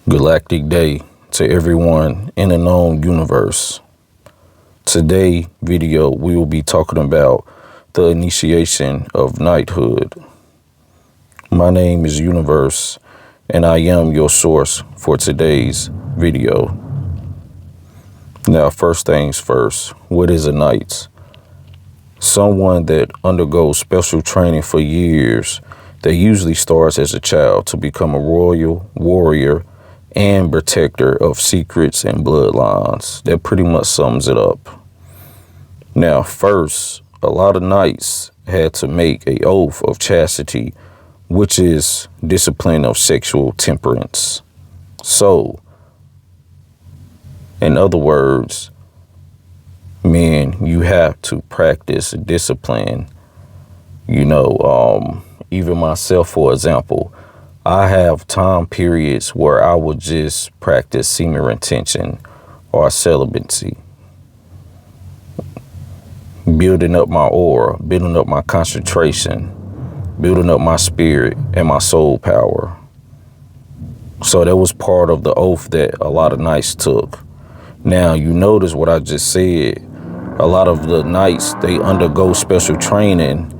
Galactic day to everyone in the known universe. Today video we will be talking about the initiation of knighthood. My name is Universe and I am your source for today's video. Now, first things first, what is a knight? Someone that undergoes special training for years that usually starts as a child to become a royal warrior and protector of secrets and bloodlines. That pretty much sums it up. Now, first, a lot of knights had to make an oath of chastity, which is discipline of sexual temperance. So, in other words, men, you have to practice discipline. Even myself, for example, I have time periods where I would just practice semen retention or celibacy, building up my aura, building up my concentration, building up my spirit and my soul power. So that was part of the oath that a lot of knights took. Now, you notice what I just said. A lot of the knights, they undergo special training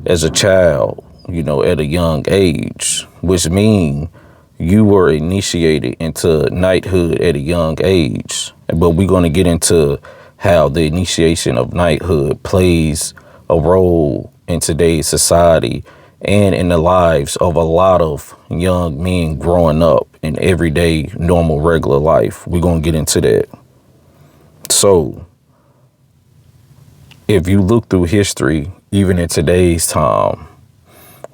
as a child, at a young age, which means you were initiated into knighthood at a young age. But we're going to get into how the initiation of knighthood plays a role in today's society and in the lives of a lot of young men growing up in everyday, normal, regular life. We're going to get into that. So, if you look through history, even in today's time,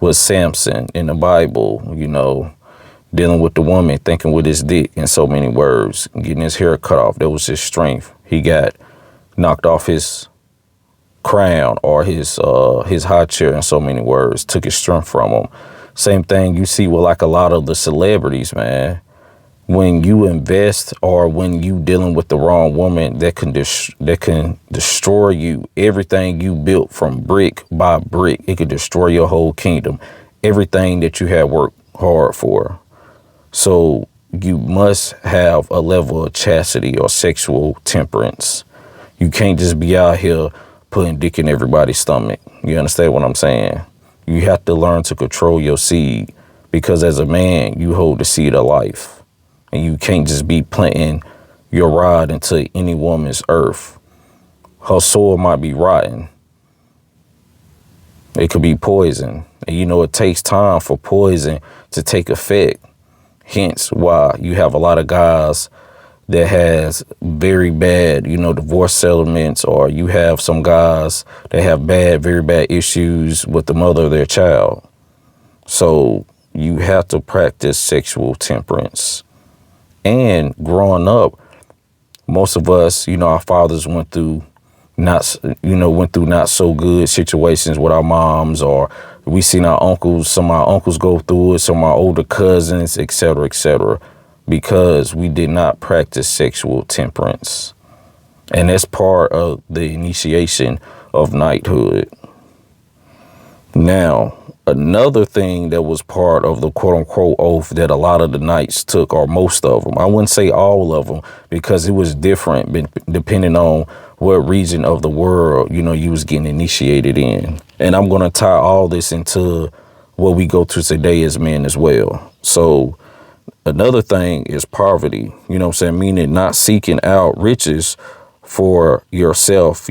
with Samson in the Bible, dealing with the woman, thinking with his dick in so many words, getting his hair cut off, that was his strength. He got knocked off his crown or his high chair in so many words, took his strength from him. Same thing you see with like a lot of the celebrities, man. When you invest or when you dealing with the wrong woman, that can destroy you. Everything you built from brick by brick, it could destroy your whole kingdom. Everything that you have worked hard for. So you must have a level of chastity or sexual temperance. You can't just be out here putting dick in everybody's stomach. You understand what I'm saying? You have to learn to control your seed, because as a man, you hold the seed of life. And you can't just be planting your rod into any woman's earth. Her soil might be rotten. It could be poison. And it takes time for poison to take effect. Hence why you have a lot of guys that has very bad, divorce settlements, or you have some guys that have very bad issues with the mother of their child. So you have to practice sexual temperance. And growing up, most of us, our fathers went through not so good situations with our moms, or we seen our uncles, some of our uncles go through it, some of our older cousins, et cetera, because we did not practice sexual temperance. And that's part of the initiation of knighthood. Now, another thing that was part of the quote unquote oath that a lot of the knights took, or most of them, I wouldn't say all of them, because it was different depending on what region of the world, you was getting initiated in. And I'm going to tie all this into what we go through today as men as well. So another thing is poverty, meaning not seeking out riches for yourself,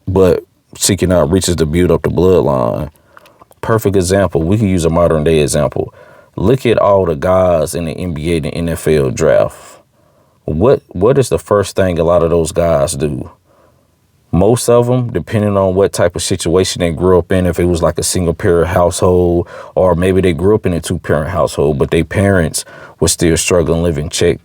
but seeking out riches to build up the bloodline. Perfect example. We can use a modern day example. Look at all the guys in the NBA and NFL draft. What is the first thing a lot of those guys do? Most of them, depending on what type of situation they grew up in, if it was like a single parent household, or maybe they grew up in a 2-parent household, but their parents were still struggling, living check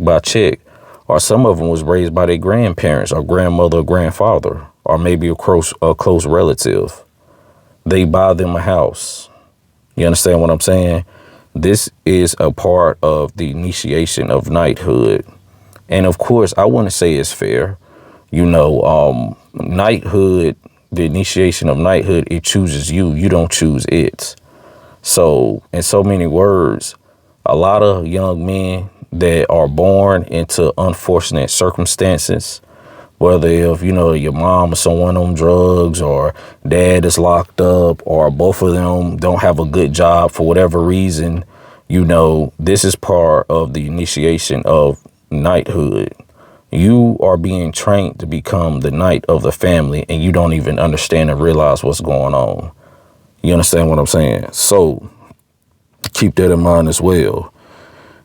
by check. Or some of them was raised by their grandparents or grandmother or grandfather, or maybe a close relative. They buy them a house. You understand what I'm saying? This is a part of the initiation of knighthood. And of course, I wouldn't say it's fair. Knighthood, the initiation of knighthood, it chooses you. You don't choose it. So in so many words, A lot of young men that are born into unfortunate circumstances, whether if, your mom or someone on drugs, or dad is locked up, or both of them don't have a good job for whatever reason, this is part of the initiation of knighthood. You are being trained to become the knight of the family, and you don't even understand and realize what's going on. You understand what I'm saying? So keep that in mind as well.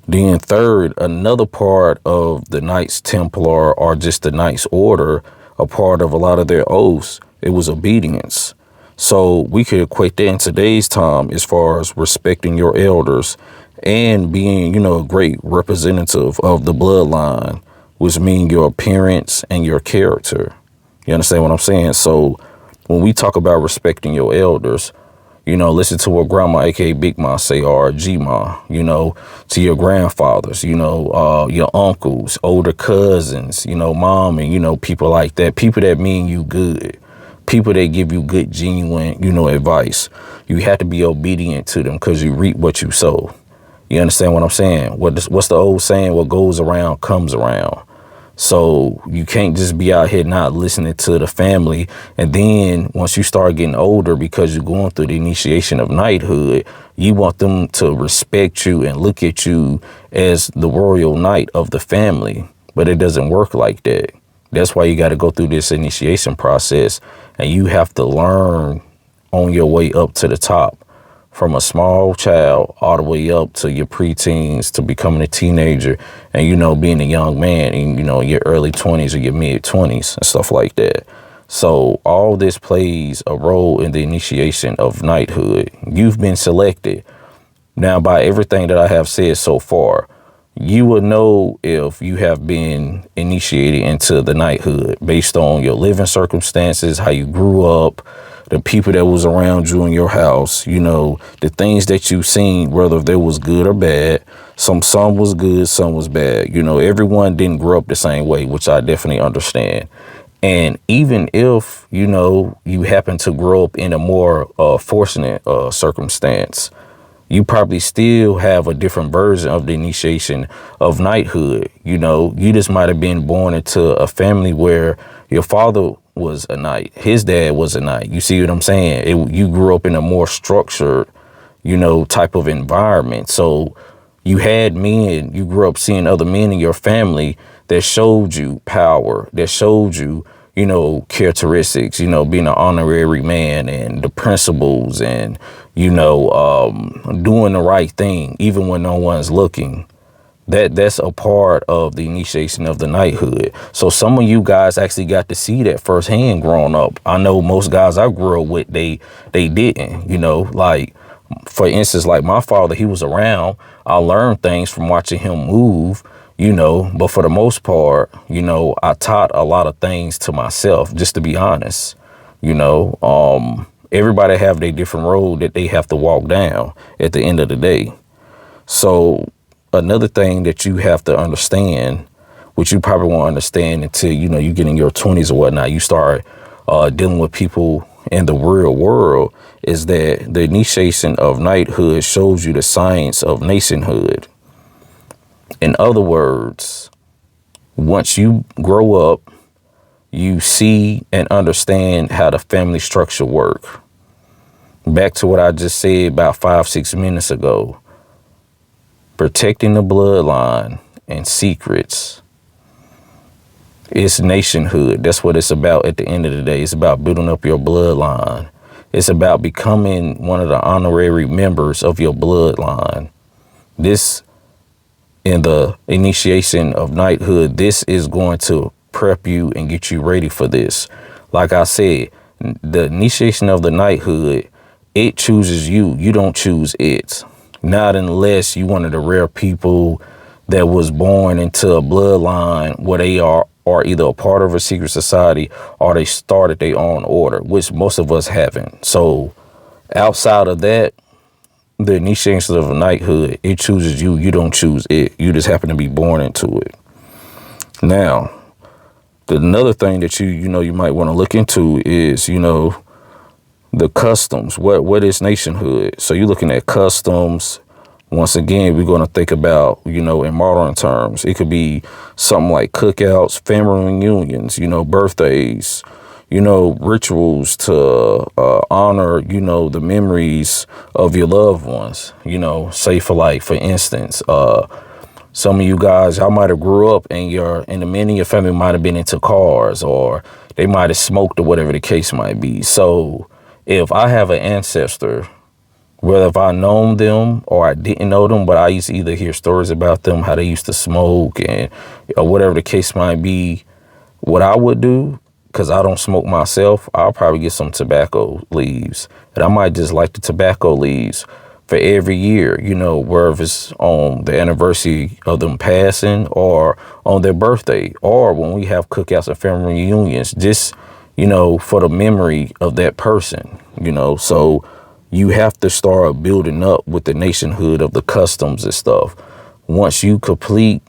Then third, another part of the Knights Templar, or just the Knights Order, a part of a lot of their oaths, it was obedience. So we could equate that in today's time as far as respecting your elders and being, a great representative of the bloodline, which means your appearance and your character. You understand what I'm saying? So when we talk about respecting your elders, listen to what grandma, aka Big Ma, say, or G-Ma, to your grandfathers, your uncles, older cousins, mom, and, people like that, people that mean you good, people that give you good, genuine, advice. You have to be obedient to them because you reap what you sow. You understand what I'm saying? What's the old saying? What goes around comes around. So you can't just be out here not listening to the family. And then once you start getting older, because you're going through the initiation of knighthood, you want them to respect you and look at you as the royal knight of the family. But it doesn't work like that. That's why you got to go through this initiation process, and you have to learn on your way up to the top. From a small child all the way up to your preteens, to becoming a teenager, and, being a young man in, your early 20s or your mid 20s and stuff like that. So all this plays a role in the initiation of knighthood. You've been selected. Now, by everything that I have said so far, you will know if you have been initiated into the knighthood based on your living circumstances, how you grew up, the people that was around you in your house, the things that you've seen, whether they was good or bad. Some was good, some was bad. Everyone didn't grow up the same way, which I definitely understand. And even if, you happen to grow up in a more fortunate circumstance, you probably still have a different version of the initiation of knighthood. You just might have been born into a family where your father was a knight, his dad was a knight. You see what I'm saying? You grew up in a more structured, type of environment. So you had men, you grew up seeing other men in your family that showed you power, that showed you, characteristics, being an honorary man, and the principles, and, doing the right thing, even when no one's looking. That's a part of the initiation of the knighthood. So some of you guys actually got to see that firsthand growing up. I know most guys I grew up with, they didn't, like, for instance, like my father, he was around. I learned things from watching him move, but for the most part, I taught a lot of things to myself, just to be honest. Everybody have their different road that they have to walk down at the end of the day. So another thing that you have to understand, which you probably won't understand until, you get in your 20s or whatnot, you start dealing with people in the real world, is that the initiation of knighthood shows you the science of nationhood. In other words, once you grow up, you see and understand how the family structure work. Back to what I just said about 5-6 minutes ago. Protecting the bloodline and secrets. It's nationhood. That's what it's about at the end of the day. It's about building up your bloodline. It's about becoming one of the honorary members of your bloodline. This, in the initiation of knighthood, this is going to prep you and get you ready for this. Like I said, the initiation of the knighthood, it chooses you. You don't choose it. Not unless you one of the rare people that was born into a bloodline where they are either a part of a secret society or they started their own order, which most of us haven't. So outside of that, the initiation of a knighthood, it chooses you. You don't choose it. You just happen to be born into it. Now, another thing that you might want to look into is, the customs. What is nationhood? So you're looking at customs, Once again, we're going to think about, in modern terms, it could be something like cookouts, family reunions, birthdays, rituals to honor, the memories of your loved ones, say for instance, some of you guys, y'all might have grew up and the men in your family might have been into cars, or they might have smoked, or whatever the case might be. So if I have an ancestor, whether if I known them or I didn't know them, but I used to either hear stories about them, how they used to smoke, or whatever the case might be, what I would do, because I don't smoke myself, I'll probably get some tobacco leaves. And I might just light the tobacco leaves for every year, whether it's on the anniversary of them passing or on their birthday, or when we have cookouts and family reunions, just, for the memory of that person, So you have to start building up with the nationhood of the customs and stuff. Once you complete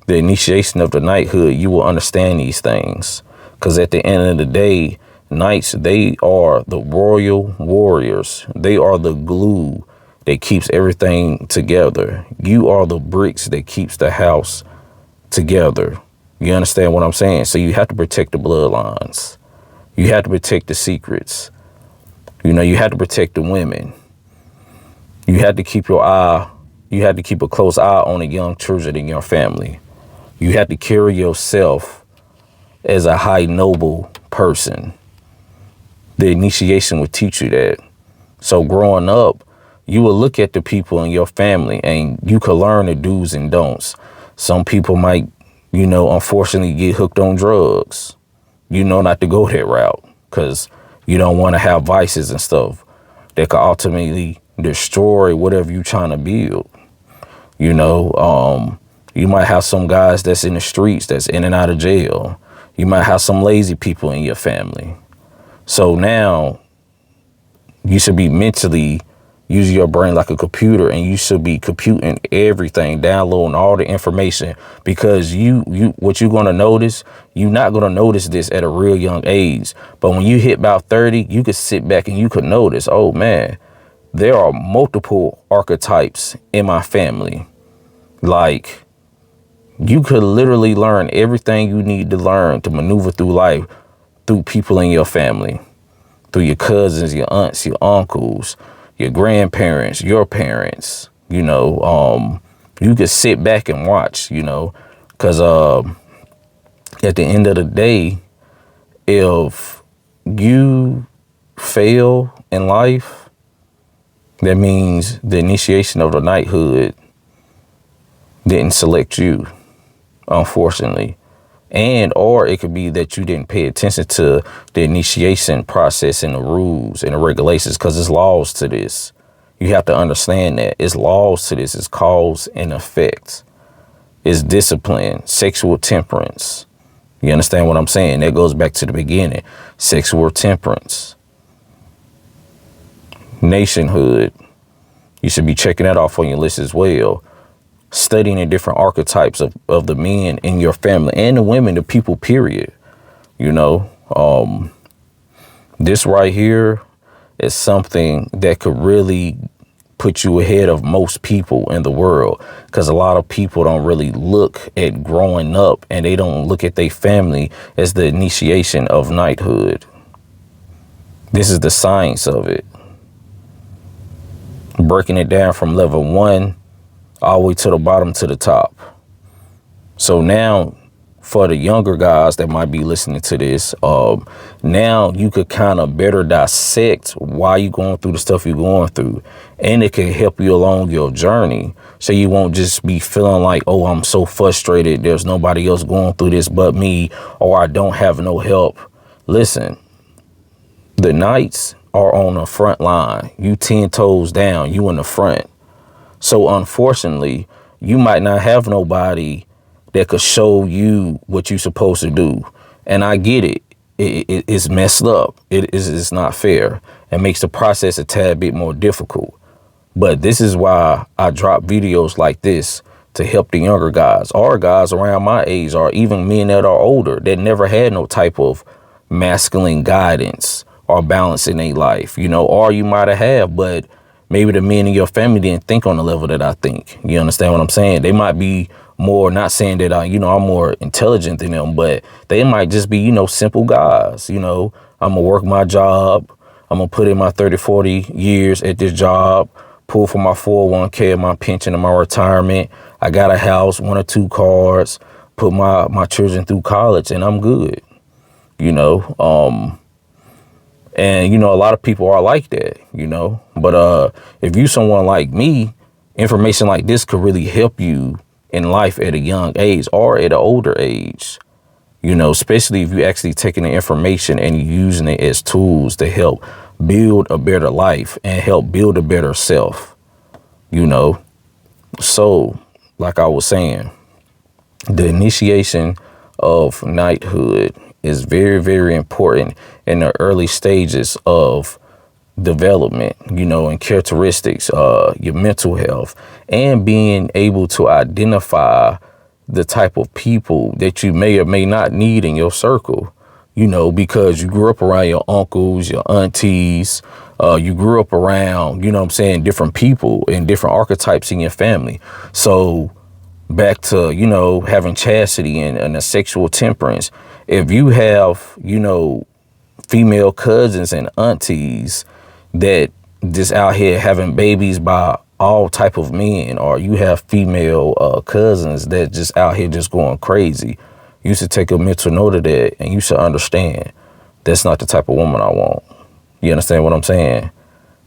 the initiation of the knighthood, you will understand these things. Because at the end of the day, knights, they are the royal warriors. They are the glue that keeps everything together. You are the bricks that keeps the house together. You understand what I'm saying? So you have to protect the bloodlines. You have to protect the secrets. You have to protect the women. You have to keep a close eye on the young children in your family. You have to carry yourself as a high noble person. The initiation would teach you that. So growing up, you will look at the people in your family and you could learn the do's and don'ts. Some people might, unfortunately get hooked on drugs. Not to go that route, because you don't want to have vices and stuff that could ultimately destroy whatever you're trying to build. You might have some guys that's in the streets, that's in and out of jail. You might have some lazy people in your family. So now you should be mentally using your brain like a computer, and you should be computing everything, downloading all the information, because what you're going to notice, you're not going to notice this at a real young age. But when you hit about 30, you could sit back and you could notice, oh man, there are multiple archetypes in my family. Like, you could literally learn everything you need to learn to maneuver through life through people in your family, through your cousins, your aunts, your uncles, your grandparents, your parents. You could sit back and watch, because at the end of the day, if you fail in life, that means the initiation of the knighthood didn't select you, unfortunately. Or it could be that you didn't pay attention to the initiation process and the rules and the regulations, because there's laws to this. You have to understand that it's laws to this. It's cause and effect. It's discipline, sexual temperance. You understand what I'm saying? That goes back to the beginning. Sexual temperance. Nationhood. You should be checking that off on your list as well. Studying the different archetypes of the men in your family and the women, the people, period. This right here is something that could really put you ahead of most people in the world, because a lot of people don't really look at growing up, and they don't look at their family as the initiation of knighthood. This is the science of it. Breaking it down from level 1 all the way to the bottom to the top. So now, for the younger guys that might be listening to this, now you could kind of better dissect why you're going through the stuff you're going through. And it can help you along your journey. So you won't just be feeling like, oh, I'm so frustrated, there's nobody else going through this but me, or I don't have no help. Listen, the knights are on the front line. You 10 toes down, you in the front. So unfortunately, you might not have nobody that could show you what you're supposed to do. And I get it. It's messed up. It's not fair. It makes the process a tad bit more difficult. But this is why I drop videos like this, to help the younger guys, or guys around my age, or even men that are older that never had no type of masculine guidance or balance in their life, or you might have, but maybe the men in your family didn't think on the level that I think. You understand what I'm saying? They might be more, not saying that I'm more intelligent than them, but they might just be, simple guys. I'm going to work my job. I'm going to put in my 30, 40 years at this job, pull for my 401k and my pension and my retirement. I got a house, 1 or 2 cars, put my children through college, and I'm good. And, a lot of people are like that, but if you someone like me, information like this could really help you in life at a young age or at an older age, especially if you actually taking the information and using it as tools to help build a better life and help build a better self, So like I was saying, the initiation of knighthood is very, very important in the early stages of development, and characteristics, your mental health, and being able to identify the type of people that you may or may not need in your circle, because you grew up around your uncles, your aunties, you grew up around, different people and different archetypes in your family. So back to, having chastity and a sexual temperance. If you have, female cousins and aunties that just out here having babies by all type of men, or you have female cousins that just out here just going crazy, you should take a mental note of that, and you should understand that's not the type of woman I want. You understand what I'm saying?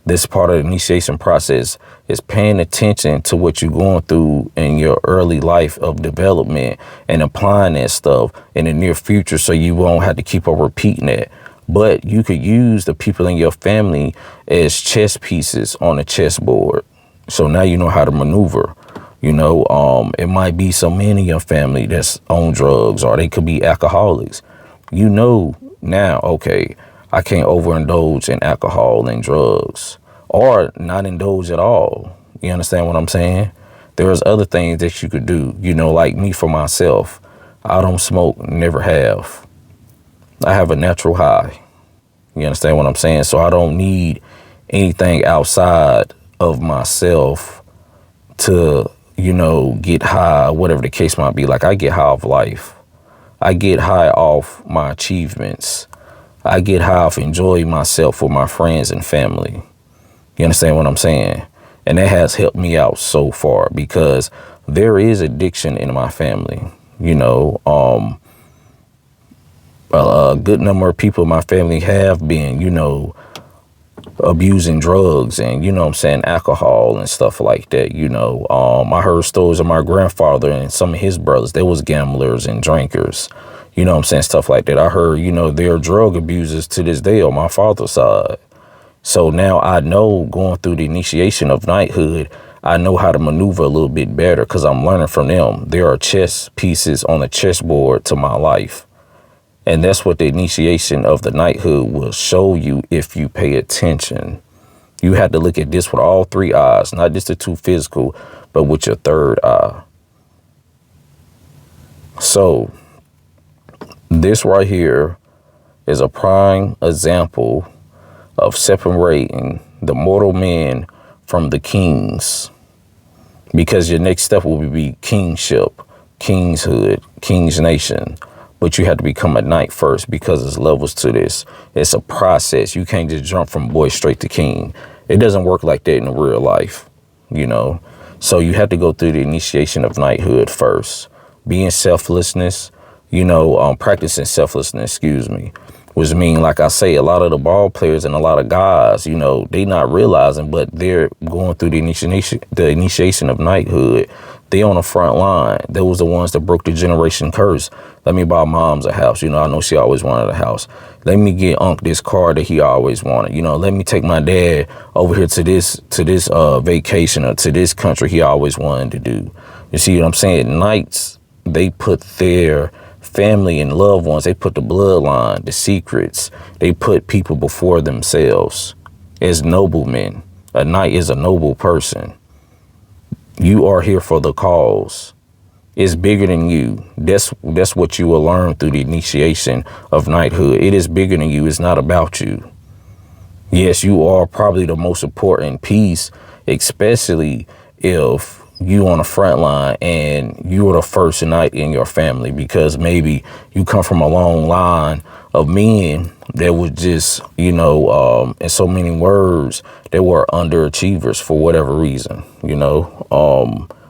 This part of the initiation process is paying attention to what you're going through in your early life of development and applying that stuff in the near future, so you won't have to keep on repeating it. But you could use the people in your family as chess pieces on a chessboard. So now you know how to maneuver. It might be some men in your family that's on drugs, or they could be alcoholics. Now, okay, I can't overindulge in alcohol and drugs, or not indulge at all. You understand what I'm saying? There's other things that you could do, like me for myself. I don't smoke, never have. I have a natural high. You understand what I'm saying? So I don't need anything outside of myself to, get high, whatever the case might be. Like, I get high off life. I get high off my achievements. I get high off enjoying myself with my friends and family. You understand what I'm saying? And that has helped me out so far, because there is addiction in my family. A good number of people in my family have been, abusing drugs and, alcohol and stuff like that. I heard stories of my grandfather and some of his brothers. They was gamblers and drinkers. Stuff like that. I heard, they're drug abusers to this day on my father's side. So now I know, going through the initiation of knighthood, I know how to maneuver a little bit better, because I'm learning from them. There are chess pieces on the chessboard to my life. And that's what the initiation of the knighthood will show you if you pay attention. You have to look at this with all 3 eyes, not just the 2 physical, but with your 3rd eye. So this right here is a prime example of separating the mortal men from the kings, because your next step will be kingship, kingshood, king's nation. But you have to become a knight first, because there's levels to this. It's a process. You can't just jump from boy straight to king. It doesn't work like that in real life, So you have to go through the initiation of knighthood first. Being selflessness, practicing selflessness, which mean, like I say, a lot of the ball players and a lot of guys, they not realizing, but they're going through the initiation of knighthood. They on the front line. They was the ones that broke the generation curse. Let me buy mom's a house. I know she always wanted a house. Let me get Unc this car that he always wanted. Let me take my dad over here to this vacation, or to this country he always wanted to do. You see what I'm saying? Knights, they put their family and loved ones, they put the bloodline, the secrets, they put people before themselves as noblemen. A knight is a noble person. You are here for the cause. It's bigger than you. That's what you will learn through the initiation of knighthood. It is bigger than you. It's not about you. Yes, you are probably the most important piece, especially if you on the front line and you are the first night in your family, because maybe you come from a long line of men that was just, in so many words, they were underachievers for whatever reason,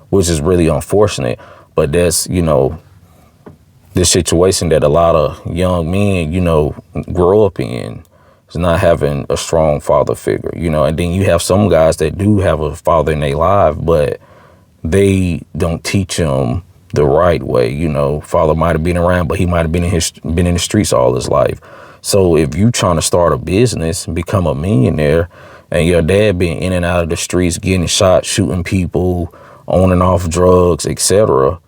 which is really unfortunate. But that's, the situation that a lot of young men, grow up in, is not having a strong father figure, and then you have some guys that do have a father in their life, but they don't teach them the right way. Father might have been around, but he might have been in the streets all his life. So if you trying to start a business, become a millionaire, and your dad been in and out of the streets, getting shot, shooting people, on and off drugs, etc.,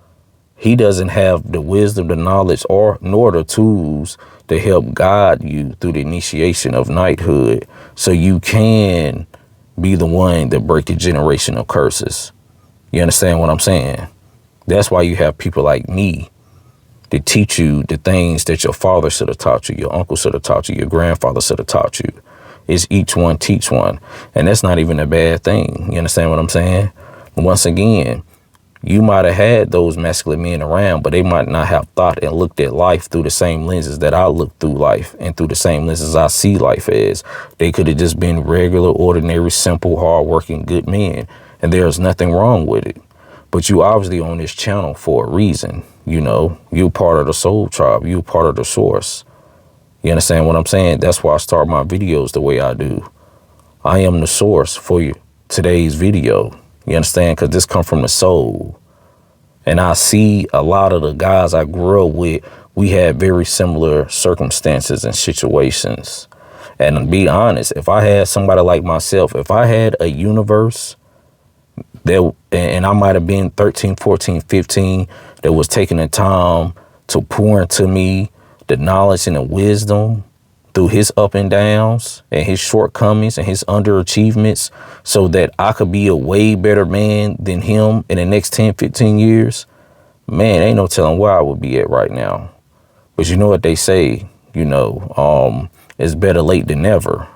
he doesn't have the wisdom, the knowledge, nor the tools to help guide you through the initiation of knighthood, so you can be the one that break the generational curses. You understand what I'm saying? That's why you have people like me to teach you the things that your father should have taught you, your uncle should have taught you, your grandfather should have taught you. It's each one teach one. And that's not even a bad thing. You understand what I'm saying? Once again, you might have had those masculine men around, but they might not have thought and looked at life through the same lenses that I look through life, and through the same lenses I see life as. They could have just been regular, ordinary, simple, hardworking, good men. And there's nothing wrong with it. But you obviously on this channel for a reason. You're part of the soul tribe. You're part of the source. You understand what I'm saying? That's why I start my videos the way I do. I am the source for you today's video. You understand? Because this come from the soul. And I see a lot of the guys I grew up with, we had very similar circumstances and situations. And to be honest, if I had somebody like myself, if I had a universe that, and I might have been 13, 14, 15, that was taking the time to pour into me the knowledge and the wisdom through his up and downs and his shortcomings and his underachievements, so that I could be a way better man than him in the next 10, 15 years, man, ain't no telling where I would be at right now. But you know what they say, it's better late than never.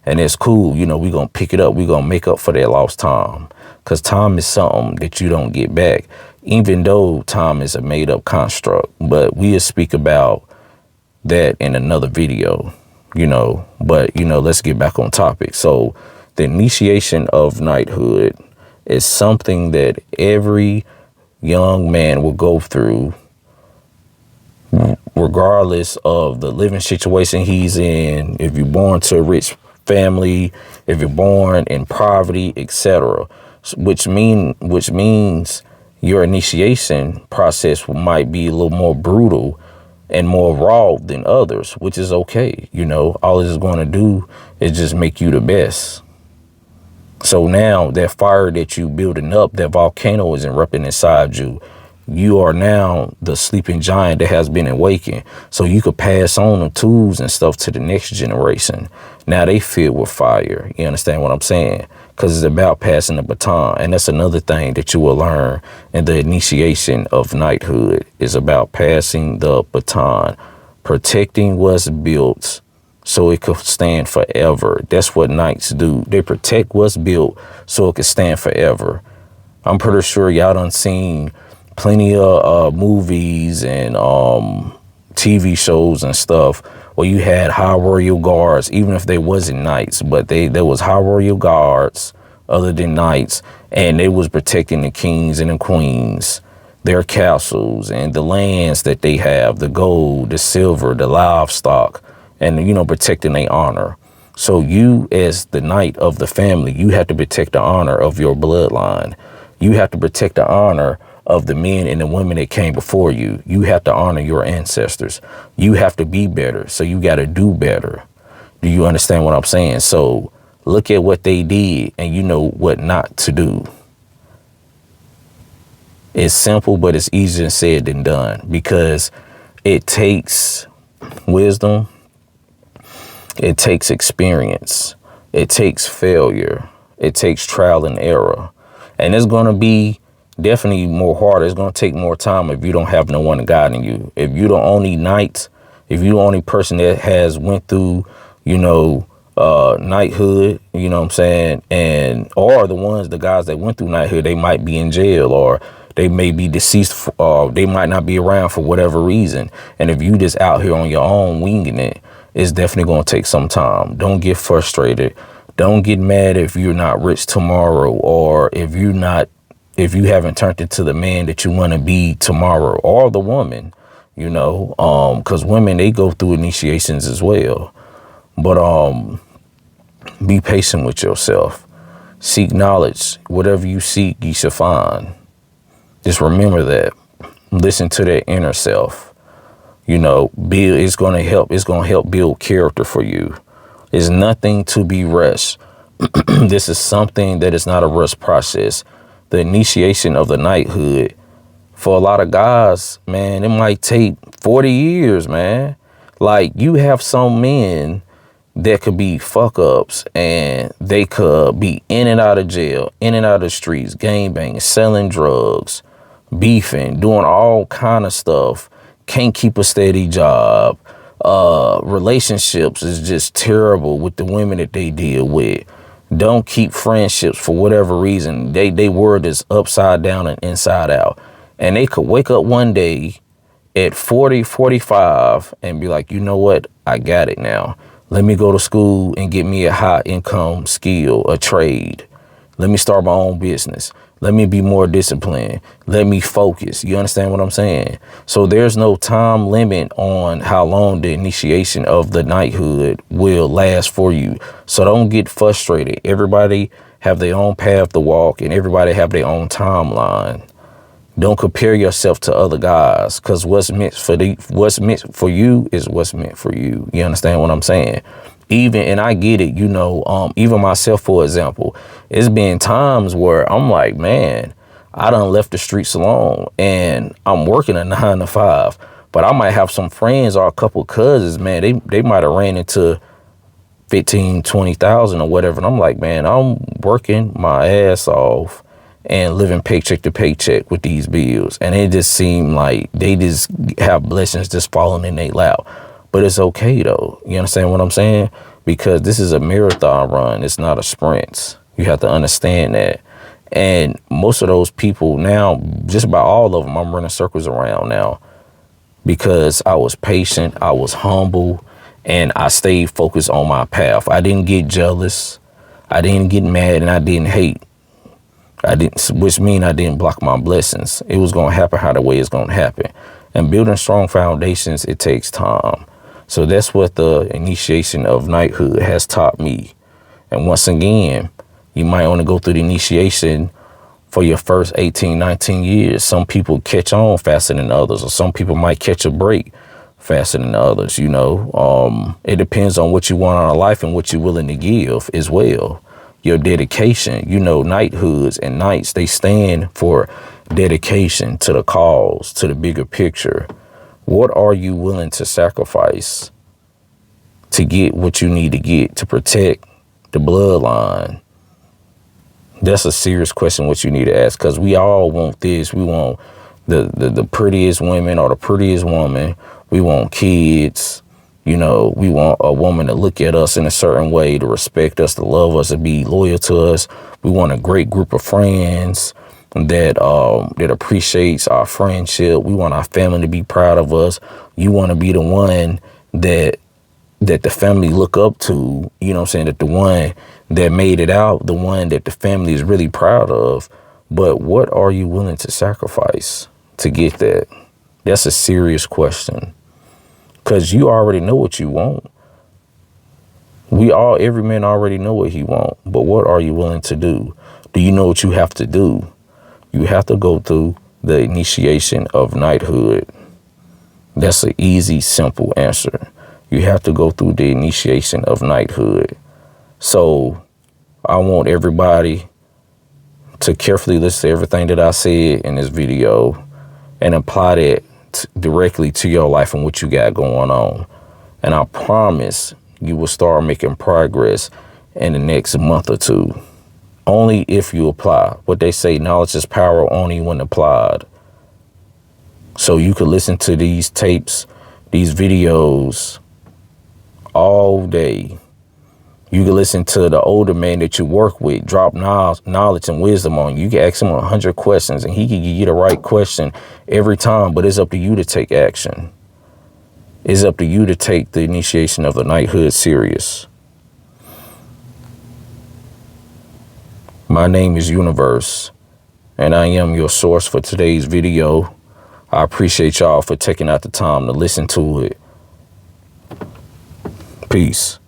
And it's cool. We're going to pick it up. We're going to make up for that lost time, because time is something that you don't get back, even though time is a made up construct. But we'll speak about that in another video. But let's get back on topic. So the initiation of knighthood is something that every young man will go through, regardless of the living situation he's in. If you're born to a rich family, if you're born in poverty, etc., which means your initiation process might be a little more brutal and more raw than others, which is okay. All it's going to do is just make you the best. So now that fire that you building up, that volcano is erupting inside you. You are now the sleeping giant that has been awakened. So you could pass on the tools and stuff to the next generation. Now they filled with fire. You understand what I'm saying? Because it's about passing the baton. And that's another thing that you will learn in the initiation of knighthood, is about passing the baton, protecting what's built so it could stand forever. That's what knights do. They protect what's built so it can stand forever. I'm pretty sure y'all done seen plenty of movies and TV shows and stuff where you had high royal guards, even if they wasn't knights, but there was high royal guards other than knights, and they was protecting the kings and the queens, their castles and the lands that they have, the gold, the silver, the livestock, and protecting their honor. So you, as the knight of the family, you have to protect the honor of your bloodline. You have to protect the honor of the men and the women that came before you. You have to honor your ancestors. You have to be better. So you got to do better. Do you understand what I'm saying? So look at what they did, and you know what not to do. It's simple, but it's easier said than done, because it takes wisdom. It takes experience. It takes failure. It takes trial and error. And it's going to be definitely more harder. It's going to take more time if you don't have no one guiding you. If you're the only knight, if you're the only person that has went through, knighthood, you know what I'm saying? And or the guys that went through knighthood, they might be in jail, or they may be deceased, they might not be around for whatever reason. And if you just out here on your own winging it, it's definitely going to take some time. Don't get frustrated. Don't get mad if you're not rich tomorrow, or if you haven't turned into the man that you want to be tomorrow, or the woman, you know, because women, they go through initiations as well. But be patient with yourself. Seek knowledge. Whatever you seek, you shall find. Just remember that. Listen to that inner self. You know, it's going to help. It's going to help build character for you. It's nothing to be rushed. This is something that is not a rush process. The initiation of the knighthood, for a lot of guys, man, it might take 40 years, man. Like, you have some men that could be fuck ups, and they could be in and out of jail, in and out of the streets, gang banging, selling drugs, beefing, doing all kind of stuff, can't keep a steady job. Relationships is just terrible with the women that they deal with. Don't keep friendships for whatever reason. They word is upside down and inside out. And they could wake up one day at 40, 45 and be like, you know what? I got it now. Let me go to school and get me a high income skill, a trade. Let me start my own business. Let me be more disciplined. Let me focus. You understand what I'm saying? So there's no time limit on how long the initiation of the knighthood will last for you. So don't get frustrated. Everybody have their own path to walk, and everybody have their own timeline. Don't compare yourself to other guys, because what's meant for you is what's meant for you. You understand what I'm saying? And I get it, you know, even myself, for example, it's been times where I'm like, man, I done left the streets alone and I'm working a 9 to 5, but I might have some friends or a couple cousins, man, they might have ran into 15, 20,000 or whatever. And I'm like, man, I'm working my ass off and living paycheck to paycheck with these bills. And it just seemed like they just have blessings just falling in their lap. But it's okay, though. You understand what I'm saying? Because this is a marathon run. It's not a sprint. You have to understand that. And most of those people now, just about all of them, I'm running circles around now, because I was patient, I was humble, and I stayed focused on my path. I didn't get jealous. I didn't get mad, and I didn't hate. Which means I didn't block my blessings. It was going to happen how the way it's going to happen. And building strong foundations, it takes time. So that's what the initiation of knighthood has taught me. And once again, you might want to go through the initiation for your first 18, 19 years. Some people catch on faster than others, or some people might catch a break faster than others, you know. It depends on what you want out of life and what you're willing to give as well. Your dedication, you know, knighthoods and knights, they stand for dedication to the cause, to the bigger picture. What are you willing to sacrifice to get what you need to get to protect the bloodline? That's a serious question what you need to ask, because we all want this. We want the prettiest women or the prettiest woman. We want kids. You know, we want a woman to look at us in a certain way, to respect us, to love us, to be loyal to us. We want a great group of friends that appreciates our friendship. We want our family to be proud of us. You want to be the one that the family look up to, you know what I'm saying, that the one that made it out, the one that the family is really proud of. But what are you willing to sacrifice to get that? That's a serious question, because you already know what you want. Every man already know what he want, but what are you willing to do? Do you know what you have to do? You have to go through the initiation of knighthood. That's an easy, simple answer. You have to go through the initiation of knighthood. So I want everybody to carefully listen to everything that I said in this video and apply that directly to your life and what you got going on. And I promise you will start making progress in the next month or two. Only if you apply. What they say, knowledge is power only when applied. So you could listen to these tapes, these videos all day, You can listen to the older man that you work with, drop knowledge and wisdom on you. You can ask him 100 questions and he can give you the right question every time. But it's up to you to take action. It's up to you to take the initiation of the knighthood serious. My name is Universe, and I am your source for today's video. I appreciate y'all for taking out the time to listen to it. Peace.